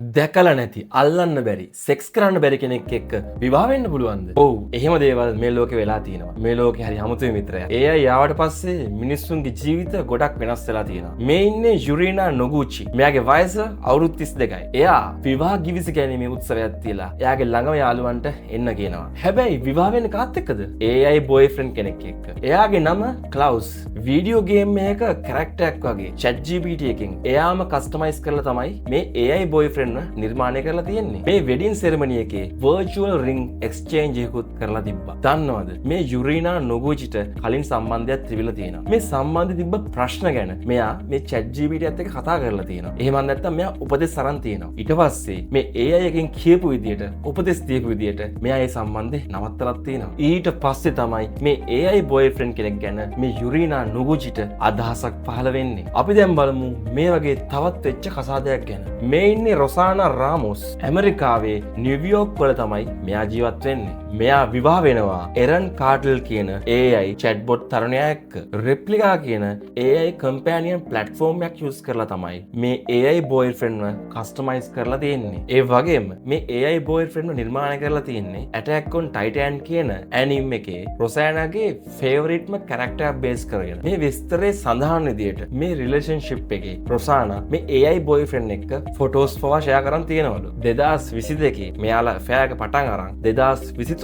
දැකලා නැති අල්ලන්න බැරි සෙක්ස් කරන්න බැරි කෙනෙක් එක්ක විවාහ වෙන්න පුළුවන්ද? ඔව් එහෙම දේවල් මේ ලෝකේ වෙලා තියෙනවා. මේ ලෝකේ හරි අමුතුයි මිත්‍රයා. ඒ අය යාවට පස්සේ මිනිස්සුන්ගේ ජීවිත ගොඩක් වෙනස් වෙලා තියෙනවා. මේ ඉන්නේ යුරීනා නොගුචි. මෙයාගේ වයස අවුරුදු 32යි. එයා විවාහ ගිවිස ගැනීමේ උත්සවයක් තියලා එයාගේ ළඟම යාළුවන්ට එන්න කියනවා. හැබැයි විවාහ වෙන්නේ කාත් එක්කද? AI බොයිෆ්‍රෙන්ඩ් කෙනෙක් එක්ක. එයාගේ නම ක්ලවුස්. වීඩියෝ ගේම් එකක කැරක්ටර් එකක් වගේ ChatGPT එකෙන් එයාම කස්ටමයිස් කරලා තමයි මේ AI බොයිෆ්‍රෙන්ඩ් නිර්මාණය කරලා තියෙන්නේ. මේ වෙඩින් සෙරමනි එකේ virtual ring exchange එකකුත් කරලා තිබ්බා. දන්නවද? මේ යුරීනා නොගුචිට කලින් සම්බන්ධයක් තිබිලා තියෙනවා. මේ සම්බන්ධය තිබ්බ ප්‍රශ්න ගැන මෙයා මේ ChatGPT එකත් එක්ක කතා කරලා තියෙනවා. එහෙම නැත්නම් මෙයා උපදෙස් අරන් තියෙනවා. ඊට පස්සේ මේ AI එකෙන් කියපු විදියට උපදෙස් දීපු විදියට මෙයා මේ සම්බන්ධය නවත්තලා තියෙනවා. ඊට පස්සේ තමයි මේ AI boyfriend කෙනෙක් ගැන මේ යුරීනා නොගුචිට අදහසක් පහළ වෙන්නේ. අපි දැන් බලමු මේ වගේ තවත් වෙච්ච කසාදයක් ගැන. මේ ඉන්නේ රොසානා රාමොස්. ඇමරිකාවේ නිව්යෝක් වල තමයි මෙයා ජීවත් වෙන්නේ. මෙයා විවාහ වෙනවා එරන් කාටල් කියන AI chatbot තරුණයා එක්ක. Replika කියන AI companion platform එකක් use කරලා තමයි මේ AI boyfriend ව customize කරලා තියෙන්නේ. ඒ වගේම මේ AI boyfriend ව නිර්මාණය කරලා තියෙන්නේ Attack on Titan කියන anime එකේ රොසානාගේ favoriteම character base කරගෙන. මේ විස්තරේ සඳහන් විදියට මේ relationship එකේ රොසානා මේ AI boyfriend එක්ක photos පවා share කරන් තියෙනවලු. 2022 මෙයාලා affair එක පටන් අරන් 2023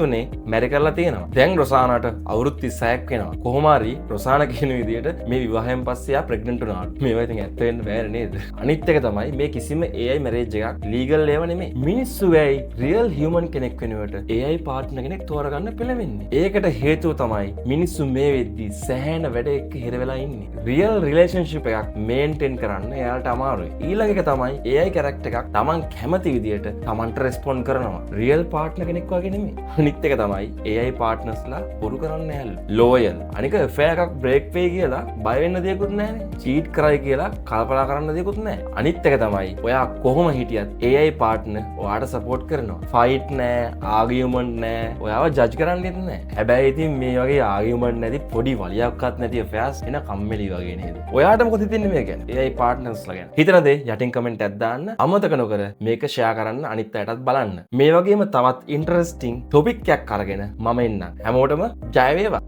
මැරි කරලා තියෙනවා. දැන් රොසානාට අවුරුදු 36ක් වෙනවා. කොහොම හරි රොසානා කියන විදියට මේ විවාහයෙන් පස්සේ ආ ප්‍රෙග්නන්ට් වුණාලු. මේවා ඉතින් ඇත්ත වෙන්න බෑ නේද? අනිත් එක තමයි මේ කිසිම AI මැරේජ් එකක් ලීගල් ඒව නෙමෙයි. මිනිස්සු වෙයි රියල් හියුමන් කෙනෙක් වෙනුවට AI පාර්ට්නර් කෙනෙක් තෝරගන්න පෙළඹෙන්නේ. ඒකට හේතුව තමයි මිනිස්සු මේ වෙද්දි සෑහෙන වැඩ එක්ක හිර වෙලා ඉන්නේ. රියල් රිලේෂන්ෂිප් එකක් මේන්ටේන් කරන්න එයාලට අමාරුයි. ඊළඟ එක තමයි AI කැරක්ටර් එකක් Taman කැමති විදියට Tamanට රෙස්පොන්ඩ් කරනවා. රියල් පාර්ට්නර් කෙනෙක් වගේ නෙමෙයි. අනිත් එක තමයි AI පාර්ට්නර්ස්ලා බොරු කරන්න යල්ලු. ලෝයල්. අනික affair එකක් බ්‍රේක් වෙයි කියලා බය වෙන්න දෙයක්වත් නැහැනේ. චීට් කරයි කියලා කල්පනා කරන්න දෙයක්වත් නැහැ. අනිත් එක තමයි ඔයා කොහොම හිටියත් AI පාර්ට්නර් ඔයාට සපෝට් කරනවා. ෆයිට් නැහැ, ආගියුමන්ට් නැහැ. ඔයාව ජජ් කරන්නෙත් නැහැ. හැබැයි ඉතින් මේ වගේ ආගියුමන්ට් නැති පොඩි වලියක්වත් නැති affairs එන කම්මැලි වගේ නේද? ඔයාට මොකද හිතෙන්නේ මේ ගැන? AI පාර්ට්නර්ස්ලා ගැන. හිතන දේ යටින් කමෙන්ට් එකක් දාන්න. අමතක නොකර මේක ෂෙයා කරන්න අනිත් අයටත් බලන්න. මේ වගේම තවත් ඉන්ටරෙස්ටිං ටොපික් එකක් අරගෙන මම එන්නම්. හැමෝටම ජය වේවා.